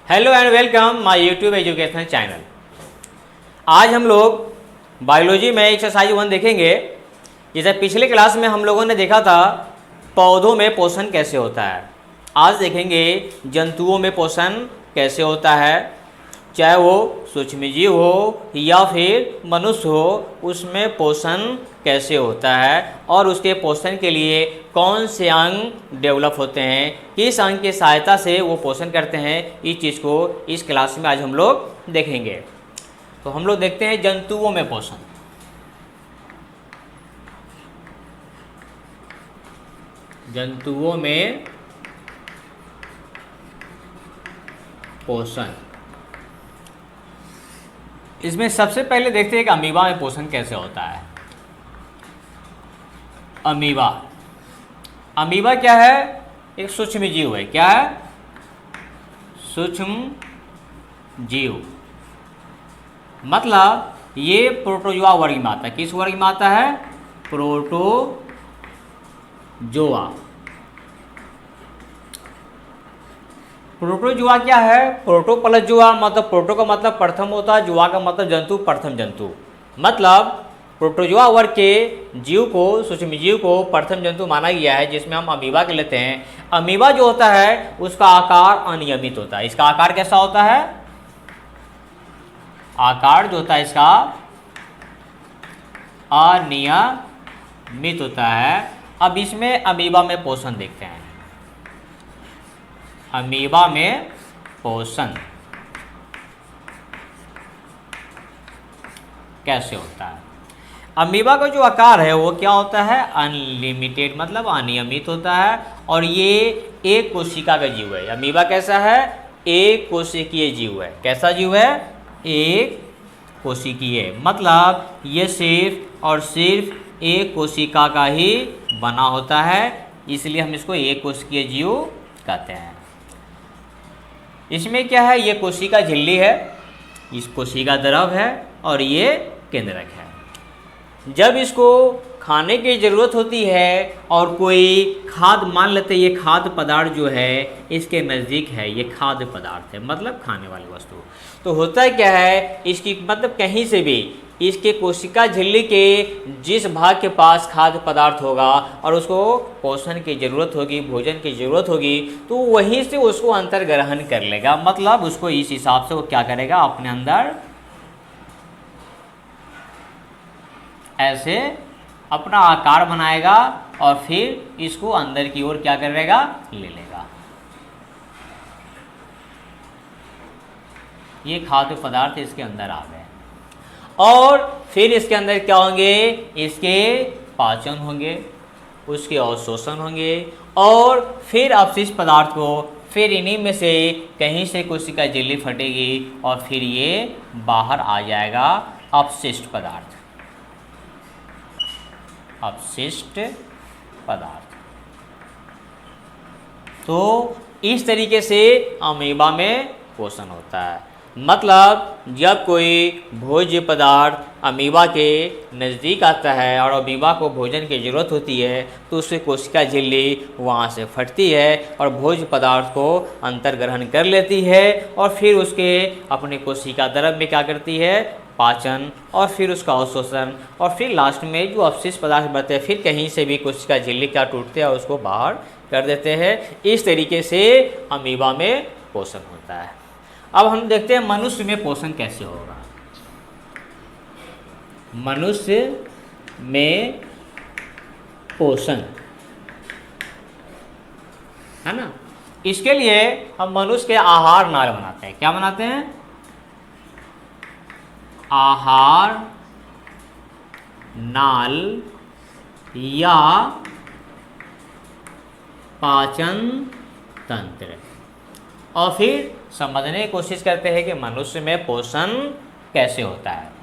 Hello and welcome my YouTube educational channel. आज हम लोग बायोलॉजी में एक्सरसाइज 1 देखेंगे। जैसे पिछले क्लास में हम लोगों ने देखा था पौधों में पोषण कैसे होता है। आज देखेंगे जंतुओं में पोषण कैसे होता है, चाहे वो सूक्ष्मजीव हो या फिर मनुष्य हो, उसमें पोषण कैसे होता है और उसके पोषण के लिए कौन से अंग डेवलप होते हैं, किस अंग की सहायता से वो पोषण करते हैं। इस चीज़ को इस क्लास में आज हम लोग देखेंगे। तो हम लोग देखते हैं जंतुओं में पोषण। जंतुओं में पोषण, इसमें सबसे पहले देखते हैं कि अमीबा में पोषण कैसे होता है। अमीबा अमीबा क्या है? एक सूक्ष्म जीव है। क्या है? सूक्ष्म जीव। मतलब ये प्रोटोजोआ वर्ग में आता है। किस वर्ग में आता है? प्रोटोजोआ। प्रोटोजोआ क्या है? प्रोटो प्लस जोआ, मतलब प्रोटो का मतलब प्रथम होता है, जोआ का मतलब जंतु, प्रथम जंतु। मतलब प्रोटोजोआ वर्ग के जीव को, सूक्ष्म जीव को प्रथम जंतु माना गया है, जिसमें हम अमीबा के लेते हैं। अमीबा जो होता है उसका आकार अनियमित होता है। इसका आकार कैसा होता है? आकार जो होता है इसका अनियमित होता है। अब इसमें अमीबा में पोषण देखते हैं। अमीबा में पोषण कैसे होता है? अमीबा का जो आकार है वो क्या होता है? अनलिमिटेड, मतलब अनियमित होता है। और ये एक कोशिका का जीव है। अमीबा कैसा है? एक कोशिकीय जीव है। कैसा जीव है? एक कोशिकीय, मतलब ये सिर्फ और सिर्फ एक कोशिका का ही बना होता है, इसलिए हम इसको एक कोशिकीय जीव कहते हैं। इसमें क्या है? ये कोशिका झिल्ली है, इस कोशिका द्रव है और ये केंद्रक है। जब इसको खाने की ज़रूरत होती है और कोई खाद्य, मान लेते हैं ये खाद्य पदार्थ जो है इसके नज़दीक है, ये खाद्य पदार्थ है, मतलब खाने वाली वस्तु, तो होता क्या है इसकी, मतलब कहीं से भी इसके कोशिका झिल्ली के जिस भाग के पास खाद्य पदार्थ होगा और उसको पोषण की ज़रूरत होगी, भोजन की ज़रूरत होगी, तो वहीं से उसको अंतर्ग्रहण कर लेगा। मतलब उसको इस हिसाब से वो क्या करेगा, अपने अंदर ऐसे अपना आकार बनाएगा और फिर इसको अंदर की ओर क्या करेगा, ले लेगा। ये खाद्य पदार्थ इसके अंदर आ गए और फिर इसके अंदर क्या होंगे, इसके पाचन होंगे, उसके अवशोषण होंगे और फिर अपशिष्ट पदार्थ को फिर इन्हीं में से कहीं से कोशिका झिल्ली फटेगी और फिर ये बाहर आ जाएगा अपशिष्ट पदार्थ। अपशिष्ट पदार्थ। तो इस तरीके से अमीबा में पोषण होता है। मतलब जब कोई भोज्य पदार्थ अमीबा के नज़दीक आता है और अमीबा को भोजन की ज़रूरत होती है तो उससे कोशिका झिल्ली वहाँ से फटती है और भोज्य पदार्थ को अंतर्ग्रहण कर लेती है और फिर उसके अपने कोशिका द्रव में क्या करती है, पाचन और फिर उसका अवशोषण और फिर लास्ट में जो अपशिष्ट पदार्थ बचते हैं फिर कहीं से भी कोशिका झिल्ली क्या टूटते हैं और उसको बाहर कर देते हैं। इस तरीके से अमीबा में पोषण होता है। अब हम देखते हैं मनुष्य में पोषण कैसे होगा। मनुष्य में पोषण है ना, इसके लिए हम मनुष्य के आहार नाल बनाते हैं। क्या बनाते हैं? आहार नाल या पाचन तंत्र, और फिर समझने की कोशिश करते हैं कि मनुष्य में पोषण कैसे होता है।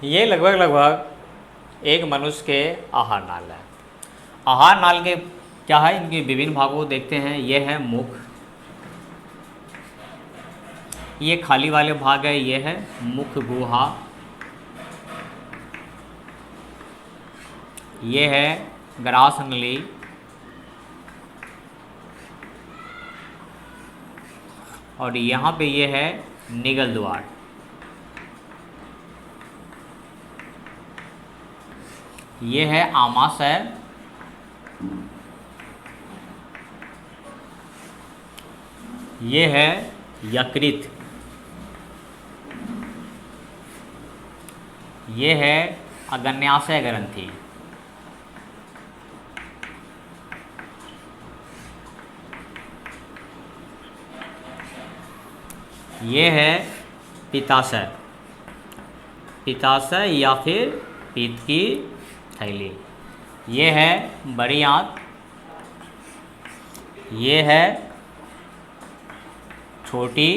ये लगभग लगभग एक मनुष्य के आहार नाल है। आहार नाल के क्या है, इनके विभिन्न भागों को देखते हैं। ये है मुख, ये खाली वाले भाग है, ये है मुख गुहा, ये है ग्रास नली, और यहाँ पे ये है निगल द्वार। ये है आमाशय, ये है यकृत, ये है अग्न्याशय ग्रंथि, ये है पित्ताशय, पित्ताशय या फिर पित्त की थैली, ये है बड़ी आंत, ये है छोटी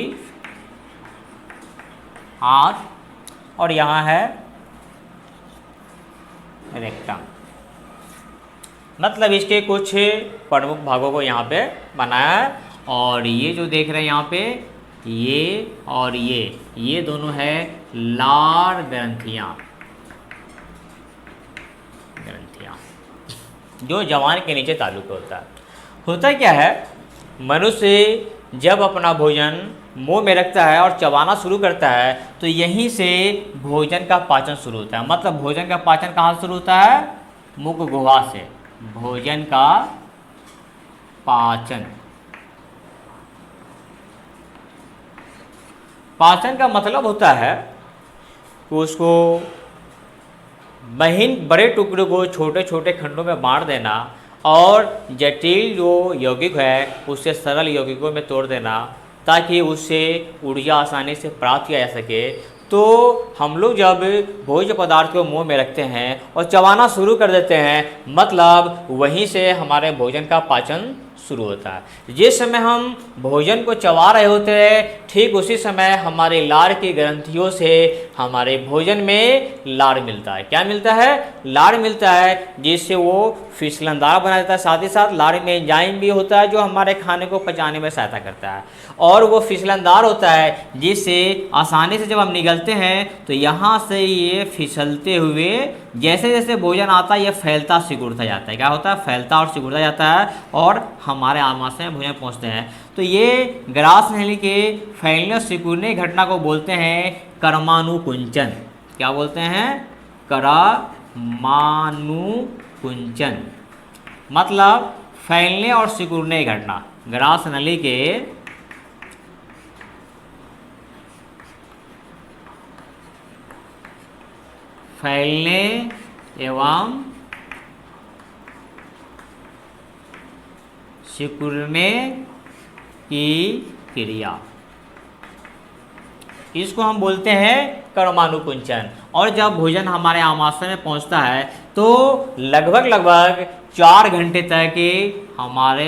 आंत, और यहाँ है रेक्टम। मतलब इसके कुछ प्रमुख भागों को यहाँ पे बनाया है। और ये जो देख रहे हैं यहाँ पे, ये और ये दोनों है लार ग्रंथियाँ, जो जवान के नीचे ताल्लुक होता है। होता क्या है, मनुष्य जब अपना भोजन मुंह में रखता है और चबाना शुरू करता है तो यहीं से भोजन का पाचन शुरू होता है। मतलब भोजन का पाचन कहाँ शुरू होता है, मुख गुहा से। भोजन का पाचन, पाचन का मतलब होता है कि उसको महीन बड़े टुकड़ों को छोटे छोटे खंडों में बांट देना और जटिल जो यौगिक है उससे सरल यौगिकों में तोड़ देना, ताकि उससे ऊर्जा आसानी से प्राप्त किया जा सके। तो हम लोग जब भोज्य पदार्थ को मुंह में रखते हैं और चबाना शुरू कर देते हैं, मतलब वहीं से हमारे भोजन का पाचन शुरू होता है। जिस समय हम भोजन को चबा रहे होते हैं, ठीक उसी समय हमारे लार की ग्रंथियों से हमारे भोजन में लार मिलता है। क्या मिलता है, लार मिलता है, जिससे वो फिसलनदार बना देता है। साथ ही साथ लार में एंजाइम भी होता है जो हमारे खाने को पचाने में सहायता करता है, और वो फिसलनदार होता है जिससे आसानी से जब हम निगलते हैं तो यहाँ से ये फिसलते हुए जैसे जैसे भोजन आता है ये फैलता सिकुड़ता जाता है। क्या होता है, फैलता और सिकुड़ता जाता है और हमारे आमाशय में भोजन पहुँचते हैं। तो ये ग्रास नली के फैलने और सिकुड़ने की घटना को बोलते हैं कर्मानुकुंचन। क्या बोलते हैं, कर्मानुकुंचन, मतलब फैलने और सिकुड़ने की घटना। ग्रास नली के फैलने एवं सिकुड़ने की क्रिया, इसको हम बोलते हैं कर्मानुकुंचन। और जब भोजन हमारे आमाशय में पहुंचता है तो लगभग 4 घंटे तक हमारे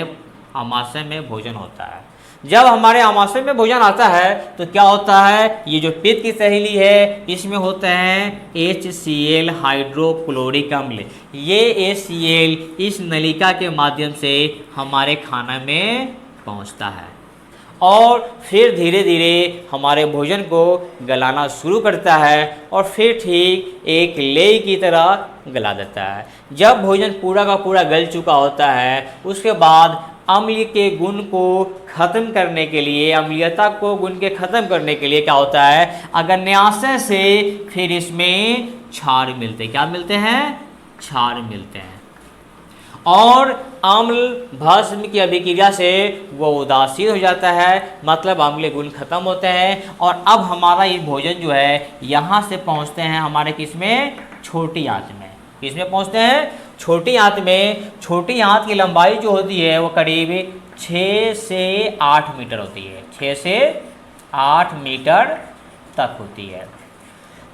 आमाशय में भोजन होता है। जब हमारे आमाशय में भोजन आता है तो क्या होता है, ये जो पित्त की सहेली है इसमें होते हैं HCl हाइड्रोक्लोरिक अम्ल। ये HCl इस नलिका के माध्यम से हमारे खाना में पहुंचता है और फिर धीरे धीरे हमारे भोजन को गलाना शुरू करता है और फिर ठीक एक लेई की तरह गला देता है। जब भोजन पूरा का पूरा गल चुका होता है उसके बाद अम्ल के गुण को खत्म करने के लिए, अम्लीयता को गुण के खत्म करने के लिए क्या होता है, अग्न्याशय से फिर इसमें क्षार मिलते हैं। क्या मिलते हैं, क्षार मिलते हैं। और अम्ल भस्म की अभिक्रिया से वो उदासीन हो जाता है, मतलब अम्लीय गुण खत्म होते हैं। और अब हमारा ये भोजन जो है यहाँ से पहुँचते हैं हमारे किसमें, छोटी आंत में। किसमें पहुँचते हैं, छोटी आंत में। छोटी आंत की लंबाई जो होती है वो करीब 6 से 8 मीटर होती है। 6 से 8 मीटर तक होती है।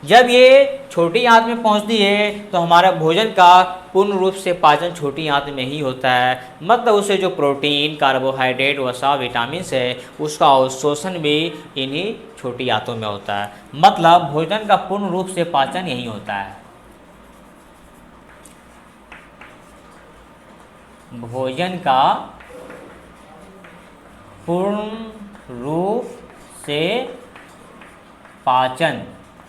जब ये छोटी आंत में पहुंचती है तो हमारा भोजन का पूर्ण रूप से पाचन छोटी आंत में ही होता है, मतलब उसे जो प्रोटीन, कार्बोहाइड्रेट, वसा, विटामिन है उसका अवशोषण भी इन्हीं छोटी आंतों में होता है। मतलब भोजन का पूर्ण रूप से पाचन यही होता है। भोजन का पूर्ण रूप से पाचन,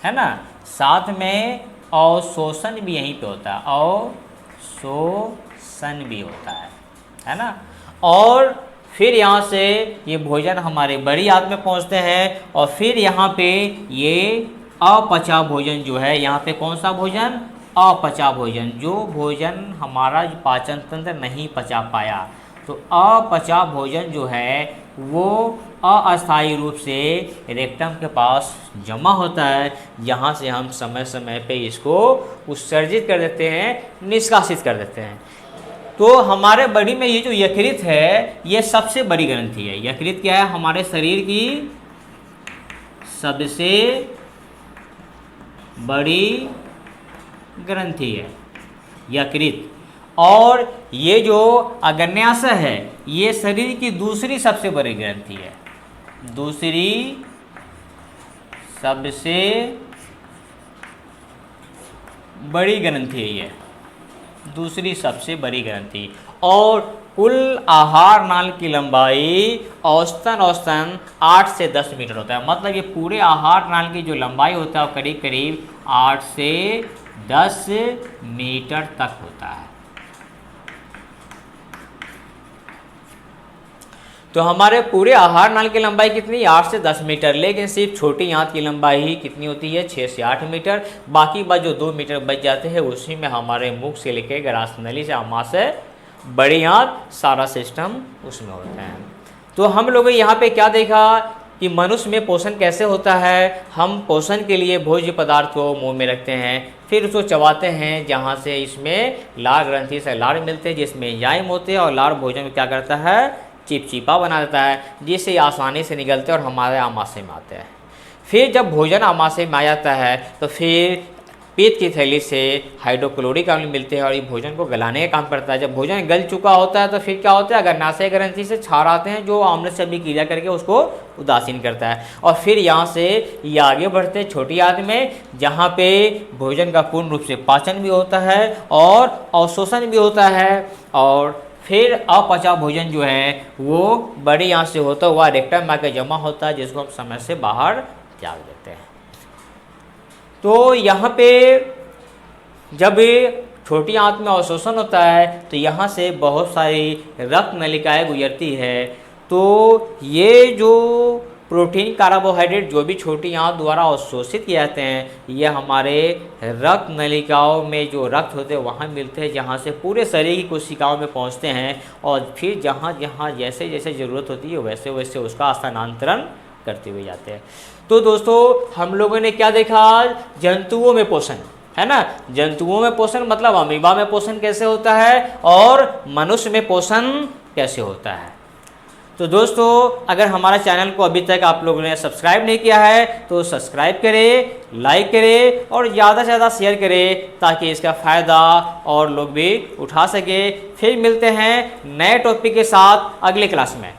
है ना, साथ में अवशोषण भी यहीं पे होता है, अवशोषण भी होता है ना। और फिर यहाँ से ये भोजन हमारे बड़ी आंत में पहुँचते हैं और फिर यहाँ पे ये अपचा भोजन जो है, यहाँ पे कौन सा भोजन, अपचा भोजन, जो भोजन हमारा पाचन तंत्र नहीं पचा पाया, तो अपचा भोजन जो है वो अस्थायी रूप से रेक्टम के पास जमा होता है, जहाँ से हम समय समय पे इसको उत्सर्जित कर देते हैं, निष्कासित कर देते हैं। तो हमारे बॉडी में ये जो यकृत है ये सबसे बड़ी ग्रंथि है। यकृत क्या है, हमारे शरीर की सबसे बड़ी ग्रंथि है यकृत। और ये जो अग्न्याशय है ये शरीर की दूसरी सबसे बड़ी ग्रंथि है, दूसरी सबसे बड़ी ग्रंथि है ये, दूसरी सबसे बड़ी ग्रंथि। और कुल आहार नाल की लंबाई औसतन 8 से 10 मीटर होता है। मतलब ये पूरे आहार नाल की जो लंबाई होता है वो करीब करीब 8 से 10 मीटर तक होता है। तो हमारे पूरे आहार नाल की लंबाई कितनी, 8 से 10 मीटर, लेकिन सिर्फ छोटी आंत की लंबाई ही कितनी होती है, 6 से 8 मीटर। बाकी बात जो 2 मीटर बच जाते हैं उसी में हमारे मुख से लेके ग्रास नली से आमाशय, बड़ी आंत, सारा सिस्टम उसमें होता है। तो हम लोगों ने यहाँ पे क्या देखा कि मनुष्य में पोषण कैसे होता है। हम पोषण के लिए भोज्य पदार्थ को मुंह में रखते हैं, फिर उसको चबाते हैं, जहाँ से इसमें लार ग्रंथि से लार मिलते हैं जिसमें एंजाइम होते हैं, और लार भोजन को क्या करता है, चिपचिपा बना देता है, जिससे आसानी से निकलते हैं और हमारे आमाशय में आते हैं। फिर जब भोजन आमाशय में आ जाता है तो फिर पित्त की थैली से हाइड्रोक्लोरिक अम्ल मिलते हैं और ये भोजन को गलाने का काम करता है। जब भोजन गल चुका होता है तो फिर क्या होता है, अग्न्याशय ग्रंथि से क्षार आते हैं जो अम्ल से भी क्रिया करके उसको उदासीन करता है। और फिर यहाँ से ये आगे बढ़ते हैं छोटी आंत में, जहाँ पे भोजन का पूर्ण रूप से पाचन भी होता है और अवशोषण भी होता है। और फिर अपचा भोजन जो है वो बड़ी आंत से होता हुआ रेक्टम में आकर जमा होता है, जिसको हम समय से बाहर त्याग देते हैं। तो यहाँ पे जब छोटी आंत में अवशोषण होता है तो यहाँ से बहुत सारी रक्त नलिकाएं गुजरती है। तो ये जो प्रोटीन, कार्बोहाइड्रेट जो भी छोटी आंत द्वारा अवशोषित किए जाते हैं, ये हमारे रक्त नलिकाओं में जो रक्त होते हैं वहाँ मिलते हैं, जहाँ से पूरे शरीर की कोशिकाओं में पहुँचते हैं और फिर जहाँ जहाँ जैसे जैसे ज़रूरत होती है वैसे वैसे उसका स्थानांतरण करते हुए जाते हैं। तो दोस्तों हम लोगों ने क्या देखा आज, जंतुओं में पोषण, है ना। जंतुओं में पोषण मतलब अमीबा में पोषण कैसे होता है और मनुष्य में पोषण कैसे होता है। तो दोस्तों अगर हमारा चैनल को अभी तक आप लोगों ने सब्सक्राइब नहीं किया है तो सब्सक्राइब करें, लाइक करें और ज़्यादा से ज़्यादा शेयर करें, ताकि इसका फ़ायदा और लोग भी उठा सके। फिर मिलते हैं नए टॉपिक के साथ अगले क्लास में।